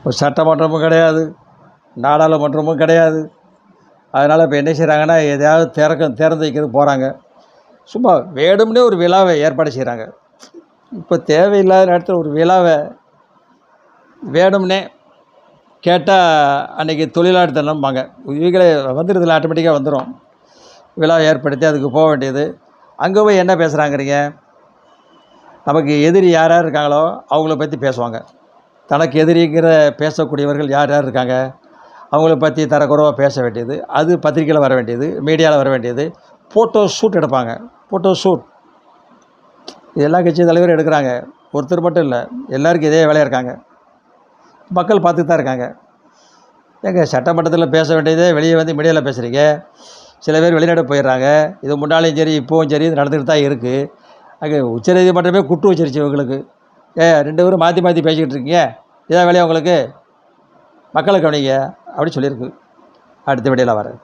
ஒரு சட்டமன்றமும் கிடையாது, நாடாளுமன்றமும் கிடையாது. அதனால் இப்போ என்ன செய்கிறாங்கன்னா, எதையாவது திறந்து வைக்கிறது போகிறாங்க. சும்மா வேணும்னே ஒரு விழாவை ஏற்பாடு செய்கிறாங்க. இப்போ தேவையில்லாத நேரத்தில் ஒரு விழாவை வேணும்னே கேட்டால் அன்றைக்கி தொழிலாளர் தினம்பாங்க. இவங்களே வந்துடுதுல, ஆட்டோமேட்டிக்காக வந்துடும். விழா ஏற்படுத்தி அதுக்கு போக வேண்டியது. அங்கே போய் என்ன பேசுகிறாங்கிறீங்க? நமக்கு எதிரி யார் யார் இருக்காங்களோ அவங்கள பற்றி பேசுவாங்க. தனக்கு எதிரிங்கிற பேசக்கூடியவர்கள் யார் யார் இருக்காங்க அவங்கள பற்றி தரக்குறைவாக பேச வேண்டியது, அது பத்திரிக்கையில் வர வேண்டியது, மீடியாவில் வர வேண்டியது. ஃபோட்டோ ஷூட் எடுப்பாங்க. ஃபோட்டோ ஷூட் இது எல்லா கட்சி தலைவரும் எடுக்கிறாங்க. ஒருத்தர் மட்டும் இல்லை, எல்லாருக்கும் இதே வேலையாக இருக்காங்க. மக்கள் பார்த்துட்டு தான் இருக்காங்க. ஏங்க, சட்டமன்றத்தில் பேச வேண்டியதே வெளியே வந்து மீடியாவில் பேசுகிறீங்க. சில பேர் வெளிநாடு போயிடுறாங்க. இது முன்னாலேயும் சரி இப்போவும் சரி இது நடந்துகிட்டு தான் இருக்குது. அங்கே உச்சநீதிமன்றமே குட்டு வச்சிருச்சு இவங்களுக்கு. 2 பேரும் மாற்றி மாற்றி பேசிக்கிட்டு இருக்கீங்க, இதான் வேலையா உங்களுக்கு? மக்களை கவனிங்க அப்படி சொல்லியிருக்கு. அடுத்த வீடியோவில் வரேன்.